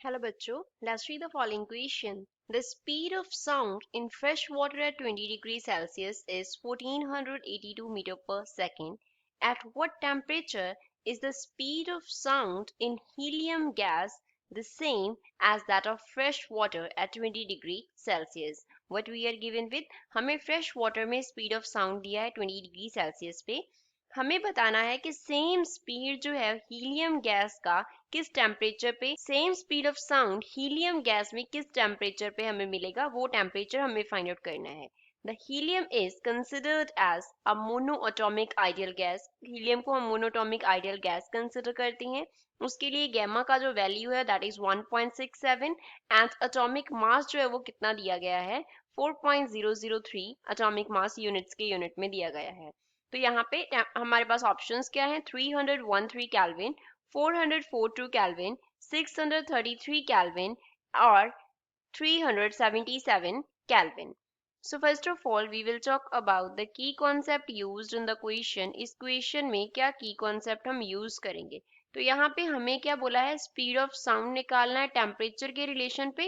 Hello बच्चों, let's read the following question. The speed of sound in fresh water at 20 degrees Celsius is 1482 meter per second. At what temperature is the speed of sound in helium gas the same as that of fresh water at 20 degree Celsius? What we are given with, हमें fresh water में speed of sound दिया है 20 degree Celsius पे. हमें बताना है कि same speed जो है हीलियम गैस का किस टेम्परेचर पे, same speed of sound helium gas में किस टेम्परेचर पे हमें मिलेगा, वो टेम्परेचर हमें फाइंड आउट करना है. The helium is considered as a monoatomic ideal gas. Helium को हम मोनोएटॉमिक आइडियल गैस कंसिडर करते हैं. उसके लिए गैमा का जो वैल्यू है that is 1.67 and atomic mass जो है वो कितना दिया गया है 4.003 एटॉमिक मास यूनिट्स के यूनिट में दिया गया है. तो यहाँ पे हमारे पास ऑप्शंस क्या है, 313 केल्विन, 442 केल्विन, 633 केल्विन और 377 kelvin. So first of all we will talk about the key concept used in the question. इस क्वेश्चन में क्या की कॉन्सेप्ट हम यूज करेंगे. तो यहाँ पे हमें क्या बोला है, स्पीड ऑफ साउंड निकालना है टेम्परेचर के रिलेशन पे,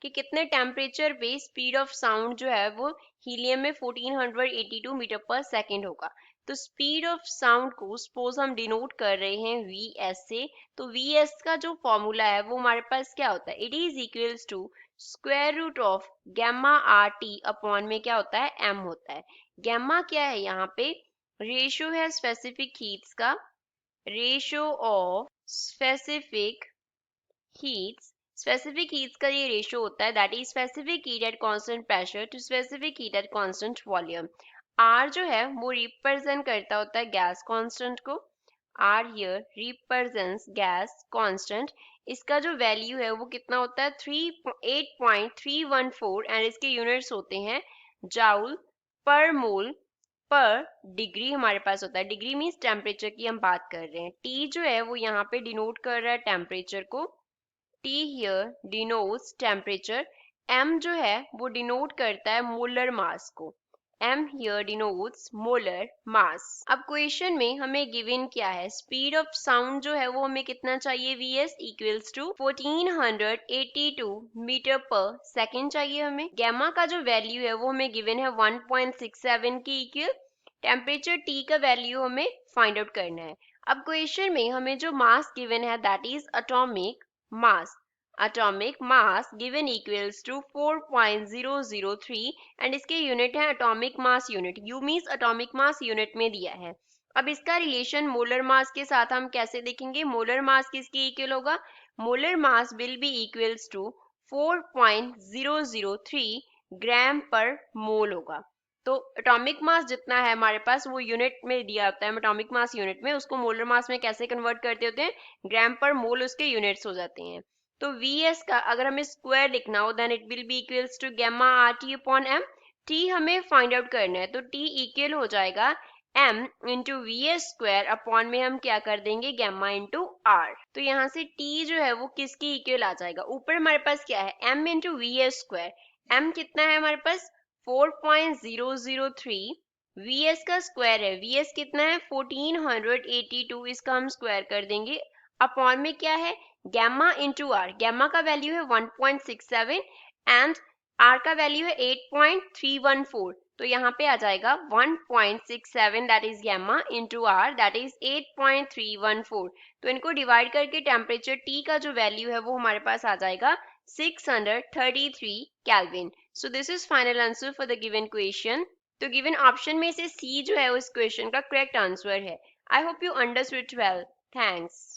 कि कितने टेम्परेचर पे स्पीड ऑफ साउंड जो है वो हीलियम में 1482 मीटर पर सेकेंड होगा. तो स्पीड ऑफ साउंड को सपोज हम डिनोट कर रहे हैं Vs से. तो Vs का जो फॉर्मूला है वो हमारे पास क्या होता है, it is equals to square root of gamma R T upon में क्या होता है, एम होता है. गैमा क्या है, यहाँ पे रेशियो है स्पेसिफिक हीट्स का, ratio of specific heats. Specific heats का ये रेशियो होता है that is specific heat at constant pressure to specific heat at constant volume. R जो है वो रिप्रेजेंट करता होता है गैस कांस्टेंट को. R here represents gas constant. इसका जो वैल्यू है वो कितना होता है 8.314 एंड इसके यूनिट्स होते हैं जाउल पर मोल पर डिग्री हमारे पास होता है. डिग्री मीन्स टेम्परेचर की हम बात कर रहे हैं. टी जो है वो यहाँ पे डिनोट कर रहा है टेम्परेचर को. T here denotes temperature. M जो है वो डिनोट करता है मोलर मास को. M here denotes molar mass. अब क्वेश्चन में हमें गिवन क्या है, स्पीड ऑफ साउंड जो है वो हमें कितना चाहिए, Vs इक्वल्स टू 1482 मीटर पर सेकेंड चाहिए हमें. गैमा का जो वैल्यू है वो हमें गिवन है 1.67 की इक्वल. टेम्परेचर T का वैल्यू हमें फाइंड आउट करना है. अब क्वेश्चन में हमें जो मास गिवन है that is atomic mass. Atomic mass given equals to 4.003 and इसके यूनिट है atomic mass unit. U means atomic mass unit में दिया है. अब इसका रिलेशन मोलर मास के साथ हम कैसे देखेंगे, मोलर मास किसके इक्वल होगा, molar mass will be equals to 4.003 gram per mole होगा. तो एटॉमिक मास जितना है हमारे पास वो यूनिट में दिया होता है, एटॉमिक मास यूनिट में, उसको मोलर मास में कैसे कन्वर्ट करते होते हैं, ग्राम पर मोल उसके यूनिट्स हो जाते हैं. तो Vs का अगर हमें स्क्वायर लिखना हो then it will be equals to gamma R T upon M. T हमें फाइंड आउट करना है तो टी इक्वल हो जाएगा m into V S square upon में हम क्या कर देंगे गैमा इंटू आर. तो यहाँ से t जो है वो किसकी इक्वल आ जाएगा, ऊपर हमारे पास क्या है m into V S square. m कितना है हमारे पास 4.003, Vs का स्क्वायर है, Vs कितना है 1482, इसका हम स्क्वायर कर देंगे अपॉन में क्या है गैमा इंटू आर. गैमा का वैल्यू है 1.67 एंड आर का वैल्यू है 8.314. तो यहाँ पे आ जाएगा 1.67 that is gamma into R that is 8.314. तो इनको डिवाइड करके टेम्परेचर टी का जो वैल्यू है वो हमारे पास आ जाएगा 633 kelvin. So this is final answer for the given question. तो गिवन ऑप्शन में से सी जो है उस क्वेश्चन का करेक्ट आंसर है. I hope you understood well. Thanks.